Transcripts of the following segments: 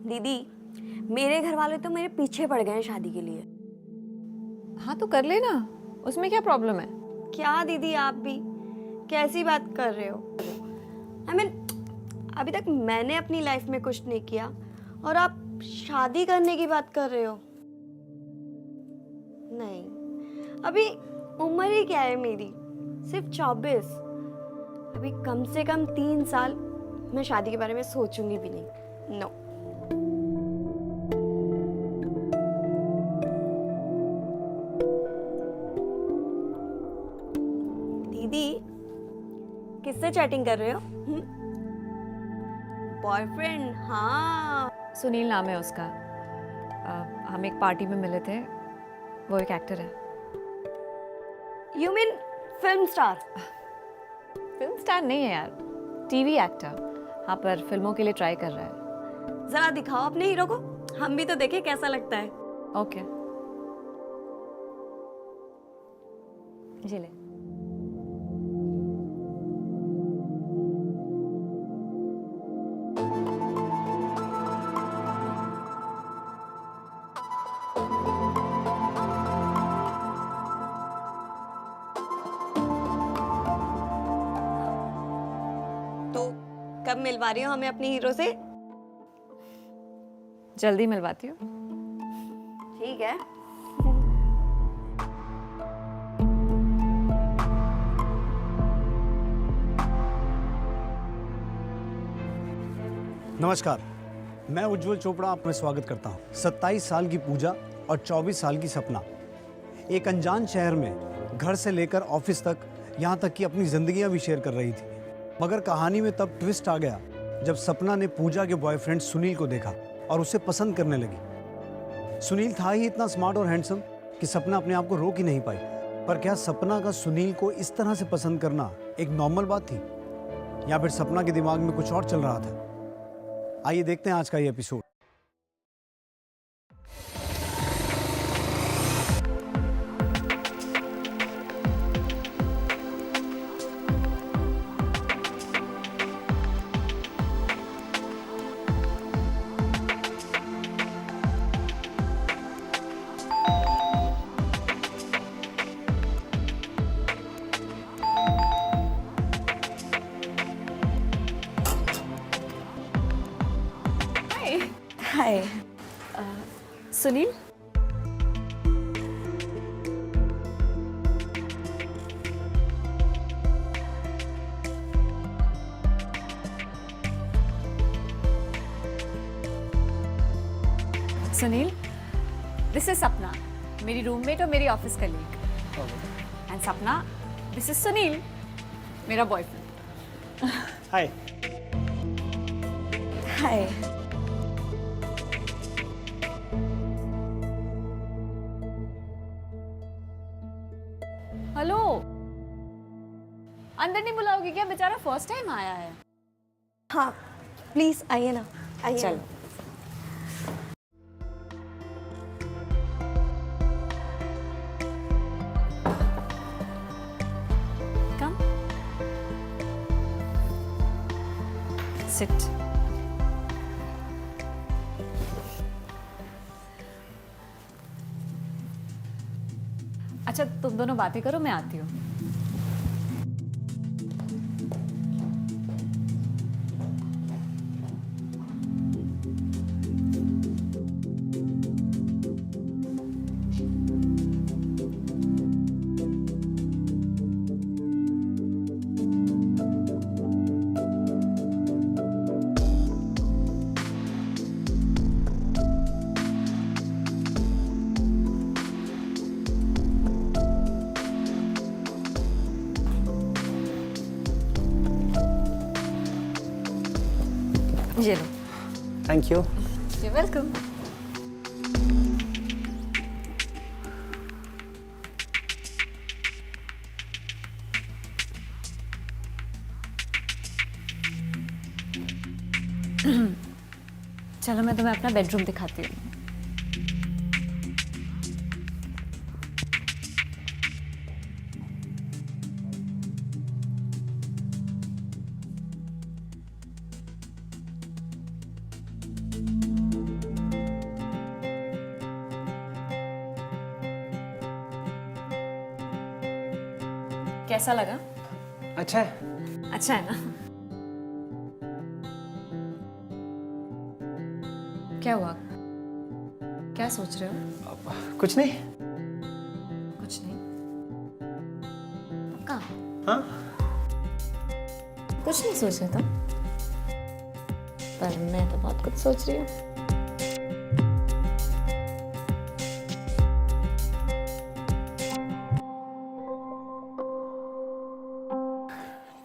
दीदी, मेरे घर वाले तो मेरे पीछे पड़ गए हैं शादी के लिए। हाँ तो कर लेना, उसमें क्या प्रॉब्लम है? क्या दीदी, आप भी कैसी बात कर रहे हो? I mean, अभी तक मैंने अपनी लाइफ में कुछ नहीं किया और आप शादी करने की बात कर रहे हो? नहीं, अभी उम्र ही क्या है मेरी, सिर्फ 24। अभी कम से कम 3 साल मैं शादी के बारे में सोचूंगी भी नहीं। नो। दीदी, किससे चैटिंग कर रहे हो? बॉयफ्रेंड? हाँ। सुनील नाम है उसका। हम एक पार्टी में मिले थे, वो एक एक्टर है। You mean film star? Film star नहीं है यार, टीवी एक्टर। हाँ पर फिल्मों के लिए ट्राई कर रहा है। जरा दिखाओ अपने हीरो को, हम भी तो देखें कैसा लगता है। ओके, जी ले। तो कब मिलवा रही हो हमें अपने हीरो से? जल्दी मिलवाती हूँ। ठीक है। नमस्कार, मैं उज्जवल चोपड़ा आपका स्वागत करता हूँ। 27 साल की पूजा और 24 साल की सपना एक अनजान शहर में घर से लेकर ऑफिस तक, यहाँ तक कि अपनी जिंदगियाँ भी शेयर कर रही थी। मगर कहानी में तब ट्विस्ट आ गया जब सपना ने पूजा के बॉयफ्रेंड सुनील को देखा और उसे पसंद करने लगी। सुनील था ही इतना स्मार्ट और हैंडसम कि सपना अपने आप को रोक ही नहीं पाई। पर क्या सपना का सुनील को इस तरह से पसंद करना एक नॉर्मल बात थी, या फिर सपना के दिमाग में कुछ और चल रहा था? आइए देखते हैं आज का ये episode. Hi. Sunil, Sunil, this is सपना, मेरी रूममेट और मेरी ऑफिस कलीग। एंड सपना, दिस इज सुनील, मेरा बॉयफ्रेंड। हाय। हाय। हेलो, अंदर नहीं बुलाओगे क्या? बेचारा फर्स्ट टाइम आया है। हाँ, प्लीज आइए ना, आइए। चलो। कम, सिट। अच्छा तुम दोनों बातें करो, मैं आती हूँ। ये लो। Thank you. You're welcome. चलो मैं तुम्हें अपना बेडरूम दिखाती हूँ। कैसा लगा? अच्छा है। अच्छा है ना? क्या हुआ? क्या सोच रहे हो? कुछ नहीं। कुछ नहीं। पक्का? हाँ। कुछ नहीं सोच रहे तुम? पर मैं तो बहुत कुछ सोच रही हूँ।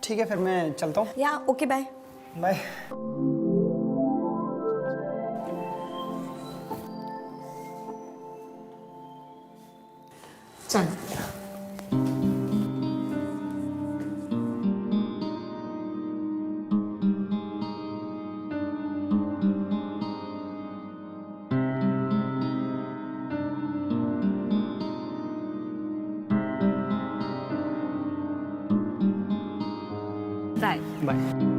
ठीक है, फिर मैं चलता हूँ। या ओके बाय। बाय। चल। बाय। बाय।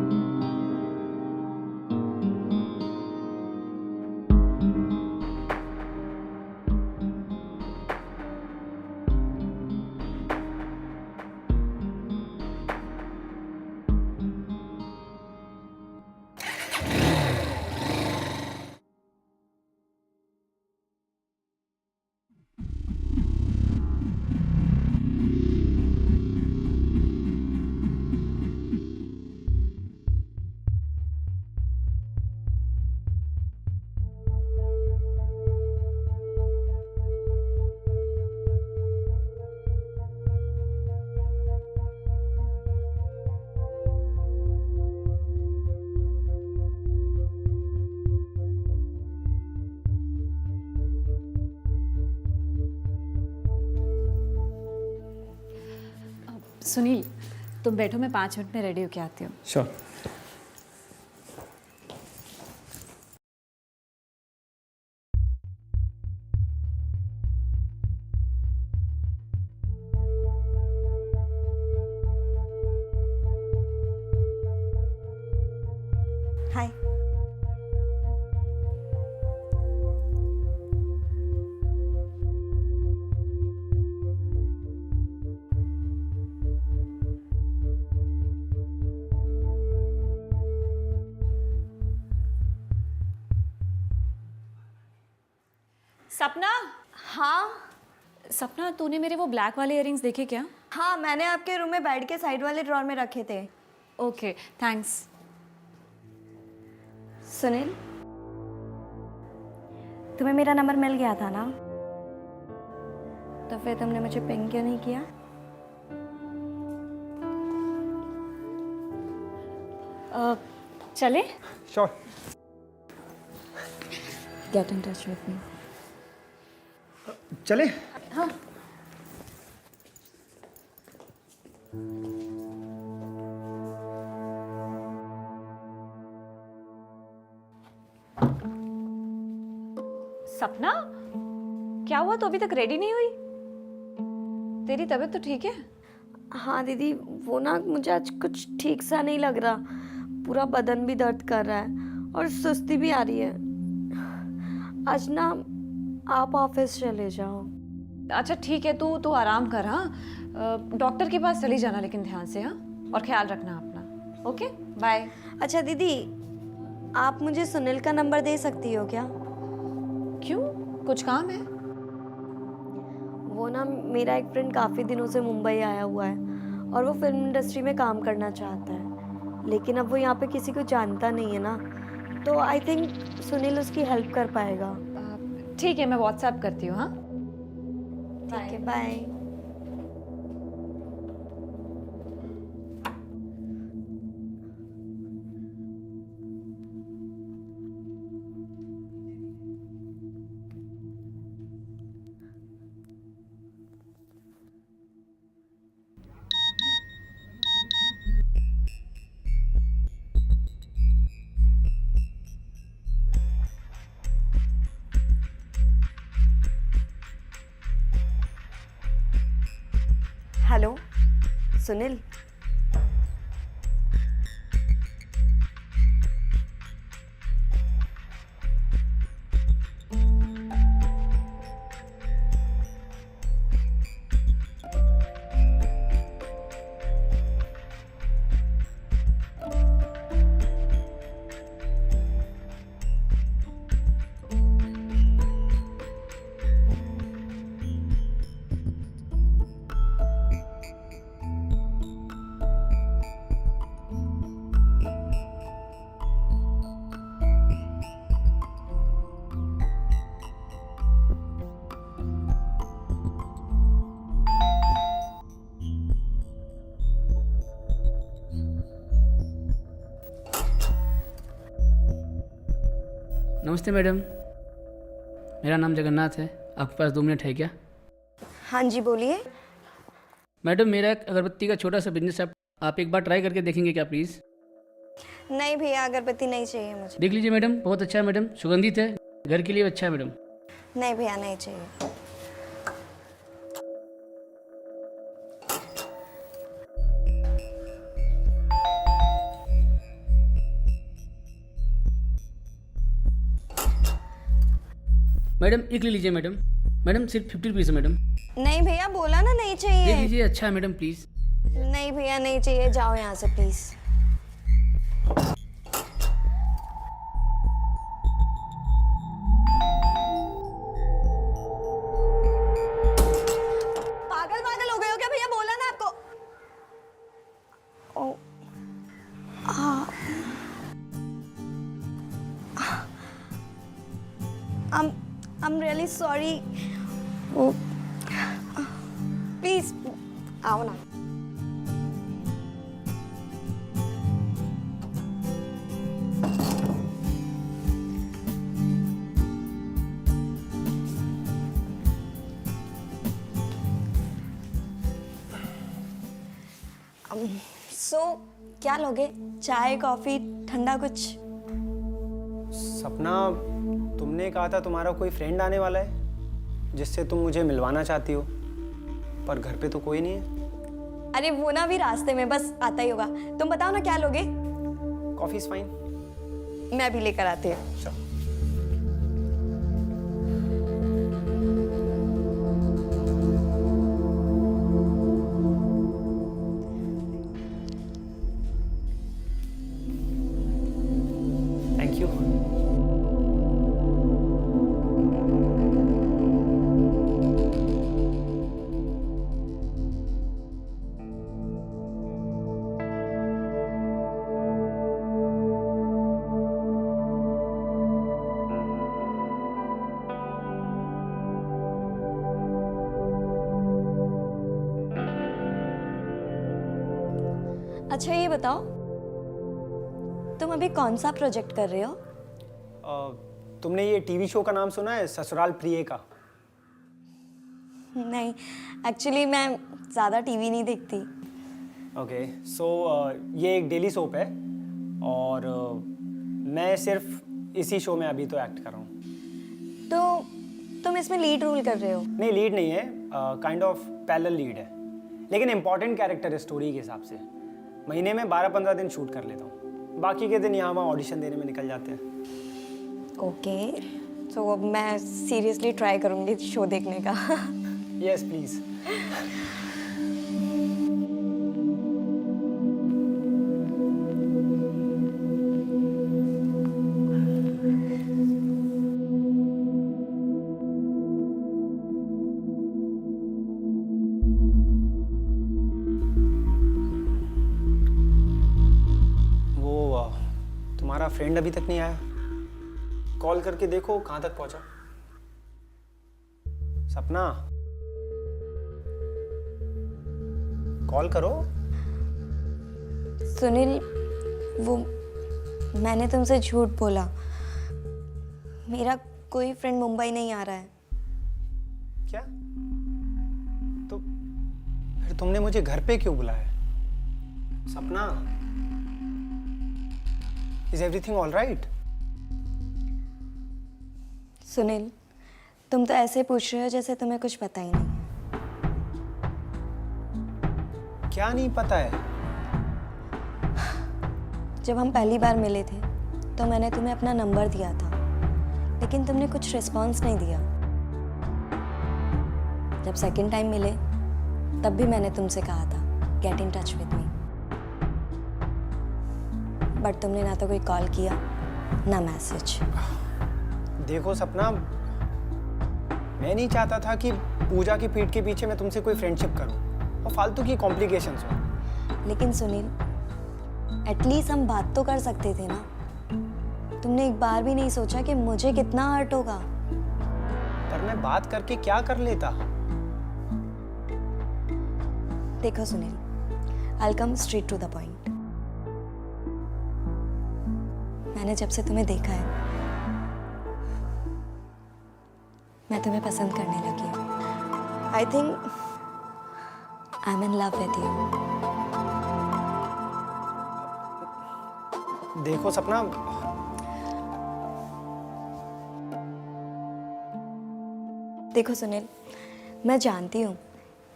सुनील, तुम बैठो, मैं 5 मिनट में रेडी होके आती हूँ। श्योर। हाय। सपना। हाँ सपना, तूने मेरे वो ब्लैक वाले इयररिंग्स देखे क्या? हाँ, मैंने आपके रूम में बेड के साइड वाले ड्रॉर में रखे थे। Okay, thanks. सुनील, तुम्हें मेरा नंबर मिल गया था ना? तो फिर तुमने मुझे पिंग क्यों नहीं किया? चले? Sure. Get in touch with me. चले? हाँ। सपना, क्या हुआ? तो अभी तक रेडी नहीं हुई? तेरी तबीयत तो ठीक है? हाँ दीदी, वो ना मुझे आज कुछ ठीक सा नहीं लग रहा। पूरा बदन भी दर्द कर रहा है और सुस्ती भी आ रही है। आज ना आप ऑफिस चले जाओ। अच्छा ठीक है, तू आराम कर। हाँ, डॉक्टर के पास चली जाना, लेकिन ध्यान से। हाँ, और ख्याल रखना अपना। Okay, bye. अच्छा दीदी, आप मुझे सुनील का नंबर दे सकती हो क्या? क्यों, कुछ काम है? वो ना मेरा एक फ्रेंड काफ़ी दिनों से मुंबई आया हुआ है और वो फिल्म इंडस्ट्री में काम करना चाहता है, लेकिन अब वो यहाँ पे किसी को जानता नहीं है ना, तो आई थिंक सुनील उसकी हेल्प कर पाएगा। ठीक है, मैं व्हाट्सएप करती हूँ। हाँ, ठीक है, बाय। हेलो सुनील, नमस्ते मैडम, मेरा नाम जगन्नाथ है। आपके पास 2 मिनट है क्या? हाँ जी बोलिए। मैडम, मेरा एक अगरबत्ती का छोटा सा बिजनेस है, आप एक बार ट्राई करके देखेंगे क्या प्लीज़? नहीं भैया, अगरबत्ती नहीं चाहिए मुझे। देख लीजिए मैडम, बहुत अच्छा है मैडम, सुगंधित है, घर के लिए अच्छा है मैडम। नहीं भैया, नहीं चाहिए। मैडम एक ले लीजिए मैडम। मैडम सिर्फ 50 रुपीज़ है मैडम। नहीं भैया, बोला ना नहीं देख चाहिए। लीजिए, अच्छा है मैडम प्लीज़। नहीं भैया, नहीं चाहिए, जाओ यहाँ से प्लीज। पागल पागल हो गए हो क्या भैया? बोला ना आपको। Oh, I'm really sorry. Oh, please आओ ना। सो क्या लोगे? चाय, कॉफी, ठंडा कुछ? सपना, तुमने कहा था तुम्हारा कोई फ्रेंड आने वाला है जिससे तुम मुझे मिलवाना चाहती हो, पर घर पे तो कोई नहीं है। अरे वो ना भी रास्ते में, बस आता ही होगा। तुम बताओ ना क्या लोगे? Coffee is fine. मैं भी लेकर आती हूँ। Thank you. अच्छा ये बताओ, तुम अभी कौन सा प्रोजेक्ट कर रहे हो? तुमने ये टीवी शो का नाम सुना है, ससुराल प्रिय का? नहीं, एक्चुअली मैं ज़्यादा टीवी नहीं देखती। ओके, सो ये एक डेली सोप है और मैं सिर्फ इसी शो में अभी तो एक्ट कर रहा हूँ। तो तुम इसमें लीड रोल कर रहे हो? नहीं, लीड नहीं है, काइंड ऑफ पैरेलल लीड है, लेकिन इम्पॉर्टेंट कैरेक्टर है स्टोरी के हिसाब से। महीने में 12-15 दिन शूट कर लेता हूँ, बाकी के दिन यहाँ वहाँ ऑडिशन देने में निकल जाते हैं। ओके, तो मैं सीरियसली ट्राई करूँगी शो देखने का। Yes please. तुम्हारा फ्रेंड अभी तक नहीं आया? कॉल करके देखो कहाँ तक पहुंचा। सपना, कॉल करो। सुनील, वो मैंने तुमसे झूठ बोला। मेरा कोई फ्रेंड मुंबई नहीं आ रहा है। क्या? तो फिर तुमने मुझे घर पे क्यों बुलाया? सपना, is everything all right? Sunil, तुम तो ऐसे पूछ रहे हो जैसे तुम्हें कुछ पता ही नहीं है। क्या नहीं पता है? जब हम पहली बार मिले थे तो मैंने तुम्हें अपना नंबर दिया था, लेकिन तुमने कुछ रिस्पॉन्स नहीं दिया। जब सेकंड टाइम मिले तब भी मैंने तुमसे कहा था get in touch with me, but तुमने ना तो कोई कॉल किया ना मैसेज। देखो सपना, मैं नहीं चाहता था कि पूजा की पीठ के पीछे मैं तुमसे कोई फ्रेंडशिप करूं और फालतू की कॉम्प्लिकेशंस हो। लेकिन सुनील, एटलीस्ट हम बात तो कर सकते थे ना। तुमने एक बार भी नहीं सोचा कि मुझे कितना हर्ट होगा। पर मैं बात करके क्या कर लेता? देखो Sunil, I'll come straight to the point. मैंने जब से तुम्हें देखा है मैं तुम्हें पसंद करने लगी हूँ। I think I am in love with you. देखो सपना, देखो सुनील, मैं जानती हूँ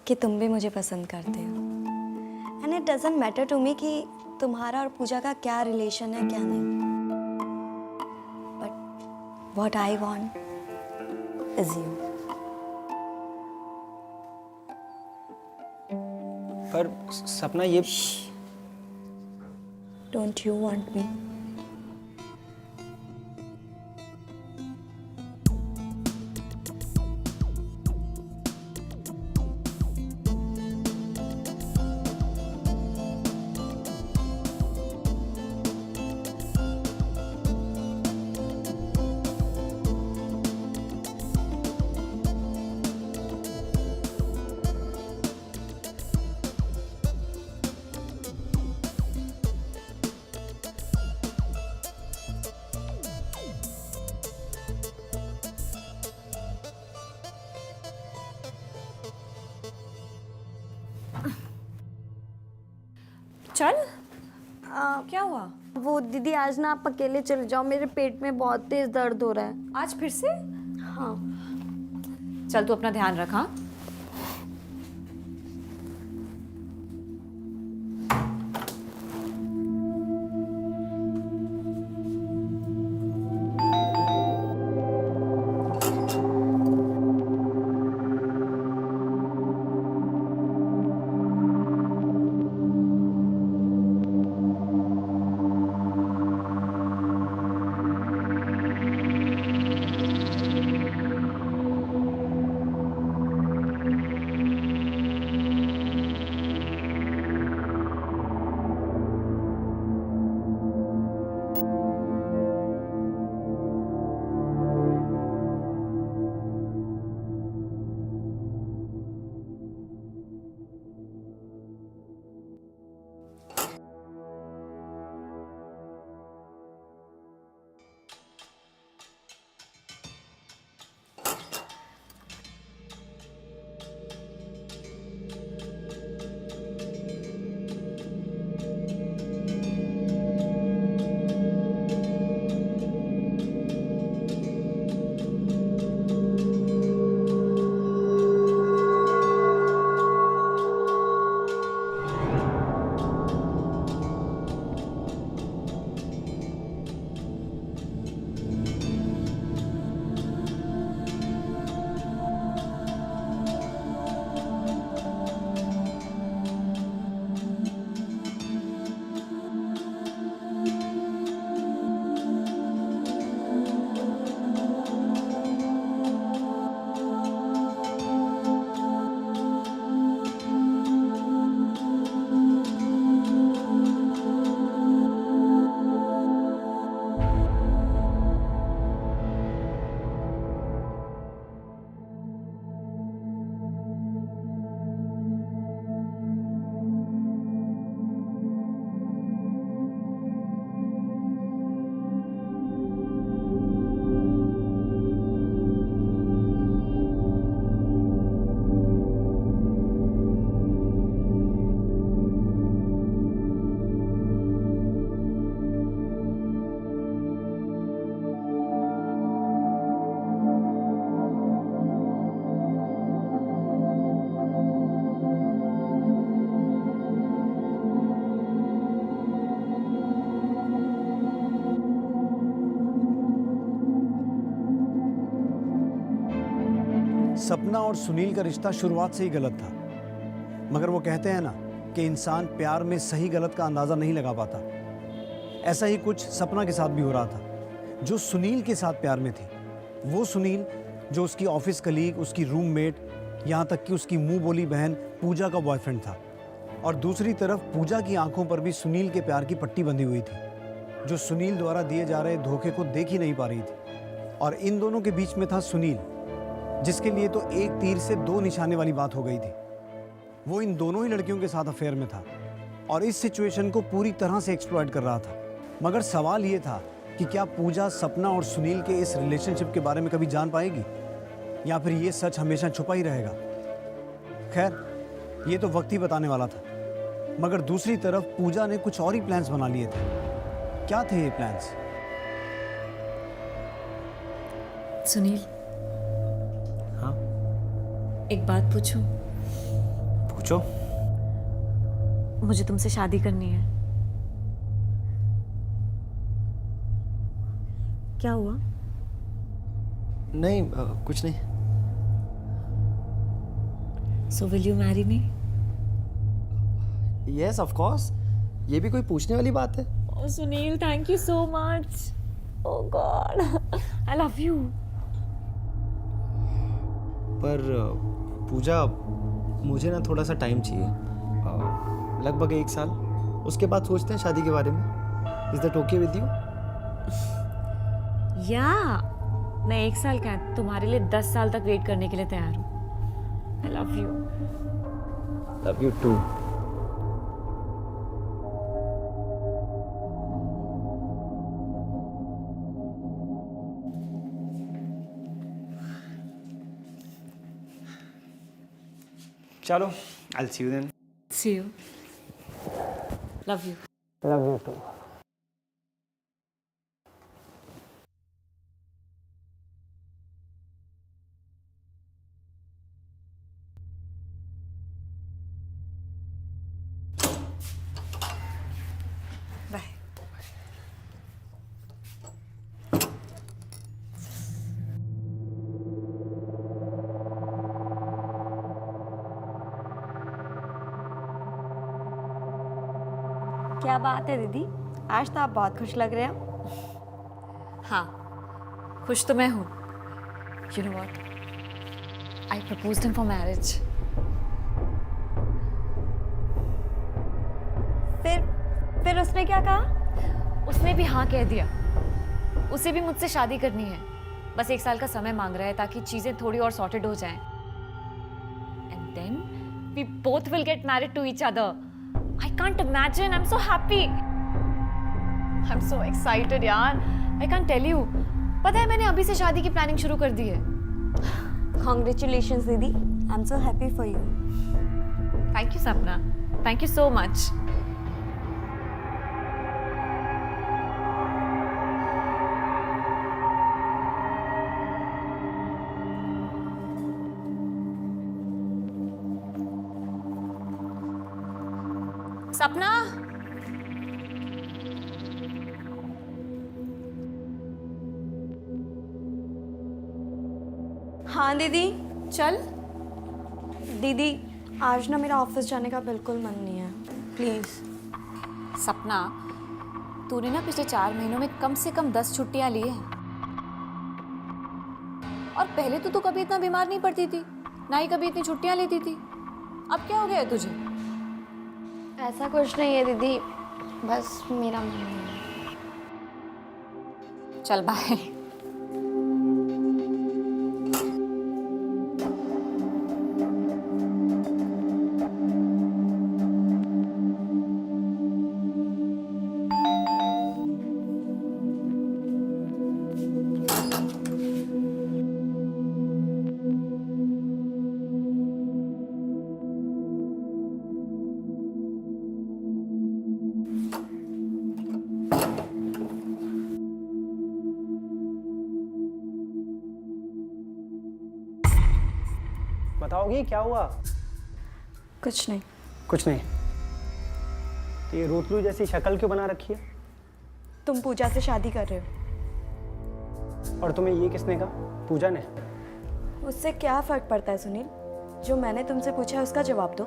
कि तुम भी मुझे पसंद करते हो, and it doesn't matter to me कि तुम्हारा और पूजा का क्या रिलेशन है क्या नहीं, but what I want is you. पर सपना ये डोंट यू वांट मी? चल, क्या हुआ? वो दीदी, आज ना आप अकेले चले जाओ, मेरे पेट में बहुत तेज दर्द हो रहा है। आज फिर से? हाँ। चल तू अपना ध्यान रख। हाँ, सपना और सुनील का रिश्ता शुरुआत से ही गलत था, मगर वो कहते हैं ना कि इंसान प्यार में सही गलत का अंदाज़ा नहीं लगा पाता। ऐसा ही कुछ सपना के साथ भी हो रहा था, जो सुनील के साथ प्यार में थी। वो सुनील जो उसकी ऑफिस कलीग, उसकी रूममेट, यहाँ तक कि उसकी मुंह बोली बहन पूजा का बॉयफ्रेंड था। और दूसरी तरफ पूजा की आंखों पर भी सुनील के प्यार की पट्टी बंधी हुई थी, जो सुनील द्वारा दिए जा रहे धोखे को देख ही नहीं पा रही थी। और इन दोनों के बीच में था सुनील, जिसके लिए तो एक तीर से दो निशाने वाली बात हो गई थी। वो इन दोनों ही लड़कियों के साथ अफेयर में था और इस सिचुएशन को पूरी तरह से एक्सप्लॉइट कर रहा था। मगर सवाल ये था कि क्या पूजा सपना और सुनील के इस रिलेशनशिप के बारे में कभी जान पाएगी? या फिर ये सच हमेशा छुपा ही रहेगा? खैर, ये तो वक्त ही बताने वाला था। मगर दूसरी तरफ पूजा ने कुछ और ही प्लान्स बना लिए थे। क्या थे ये प्लान्स? सुनील, हाँ एक बात पूछूं? पूछो। मुझे तुमसे शादी करनी है। क्या हुआ? नहीं कुछ नहीं। So will you marry me? Yes of course, ये भी कोई पूछने वाली बात है? Oh, Sunil, thank you so much. Oh God, I love you. पर पूजा, मुझे ना थोड़ा सा टाइम चाहिए, लगभग 1 साल। उसके बाद सोचते हैं शादी के बारे में। Is that okay with you? या मैं 1 साल क्या, तुम्हारे लिए 10 साल तक वेट करने के लिए तैयार हूँ। I love you. Love you too. चलो, I'll see you then. See you. Love you. Love you too. Bye. क्या बात है दीदी, आज तो आप बहुत खुश लग रहे हो। हाँ, खुश तो मैं हूँ। You know what? I proposed him for marriage. फिर उसने क्या कहा? उसने भी हाँ कह दिया। उसे भी मुझसे शादी करनी है। बस 1 साल का समय मांग रहा है ताकि चीजें थोड़ी और सॉर्टेड हो जाएं। And then we both will get married to each other. I can't imagine. I'm so happy. I'm so excited यार। I can't tell you. पता है मैंने अभी से शादी की प्लानिंग शुरू कर दी है। Congratulations दीदी, I'm so happy for you. Thank you सपना। Thank you so much. सपना, हाँ दीदी। चल। दीदी, आज ना मेरा ऑफिस जाने का बिल्कुल मन नहीं है, प्लीज़। सपना, तूने ना पिछले 4 महीनों में कम से कम 10 छुट्टियां ली है। और पहले तो तू कभी इतना बीमार नहीं पड़ती थी, ना ही कभी इतनी छुट्टियां लेती थी। अब क्या हो गया है तुझे? ऐसा कुछ नहीं है दीदी, बस मेरा मन नहीं है। चल बाय। बताओगी क्या हुआ? कुछ नहीं। कुछ नहीं। तो ये रोतलू जैसी शक्ल क्यों बना रखी है? तुम पूजा से शादी कर रहे हो। और तुम्हें ये किसने कहा? पूजा ने? उससे क्या फर्क पड़ता है सुनील? जो मैंने तुमसे पूछा है उसका जवाब दो।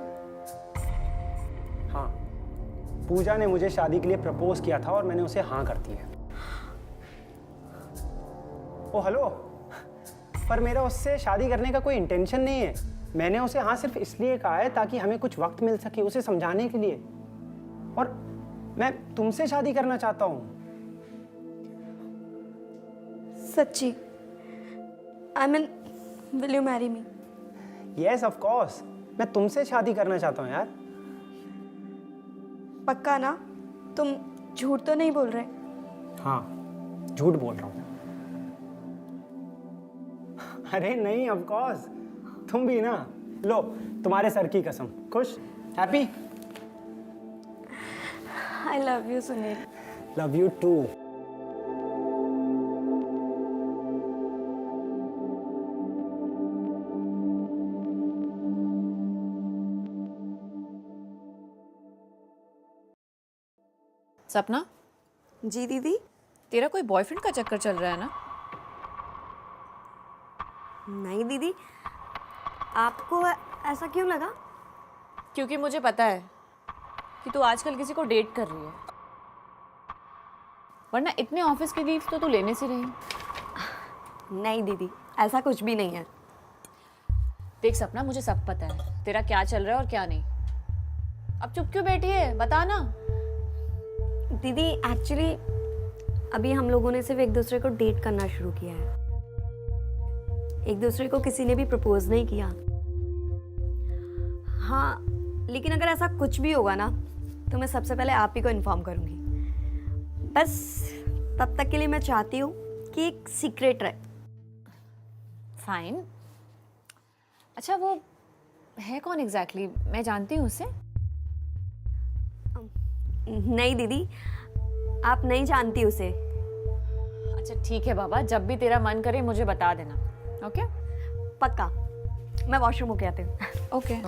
हाँ, पूजा ने मुझे शादी के लिए प्रपोज किया था और मैंने उसे हाँ कर दी है। ओ हेलो, पर मेरा उससे शादी करने का कोई इंटेंशन नहीं है। मैंने उसे हाँ सिर्फ इसलिए कहा है ताकि हमें कुछ वक्त मिल सके उसे समझाने के लिए। और मैं तुमसे शादी करना चाहता हूँ। सच्ची? I mean, will you marry me? Yes of course, मैं तुमसे शादी करना चाहता हूँ यार। पक्का ना? तुम झूठ तो नहीं बोल रहे? हाँ, झूठ बोल रहा हूँ। अरे नहीं, ऑफ कोर्स तुम भी ना। लो तुम्हारे सर की कसम। खुश? Happy? I love you Sunil. Love you too. Sapna, जी दीदी। तेरा कोई बॉयफ्रेंड का चक्कर चल रहा है ना? नहीं दीदी, आपको ऐसा क्यों लगा? क्योंकि मुझे पता है कि तू आजकल किसी को डेट कर रही है, वरना इतने ऑफिस के लीव तो तू लेने से रही। नहीं दीदी, ऐसा कुछ भी नहीं है। देख सपना, मुझे सब पता है तेरा क्या चल रहा है और क्या नहीं। अब चुप क्यों बैठी है, बता ना। दीदी एक्चुअली अभी हम लोगों ने सिर्फ एक दूसरे को डेट करना शुरू किया है। एक दूसरे को किसी ने भी प्रपोज नहीं किया। हाँ, लेकिन अगर ऐसा कुछ भी होगा ना तो मैं सबसे पहले आप ही को इन्फॉर्म करूँगी। बस तब तक के लिए मैं चाहती हूँ कि एक सीक्रेट रहे। फाइन। अच्छा, वो है कौन एग्जैक्टली? मैं जानती हूँ उसे। नहीं दीदी, आप नहीं जानती उसे। अच्छा ठीक है बाबा, जब भी तेरा मन करे मुझे बता देना। ओके? पक्का। मैं वॉशरूम होके आती हूँ। ओके।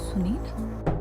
सुनील?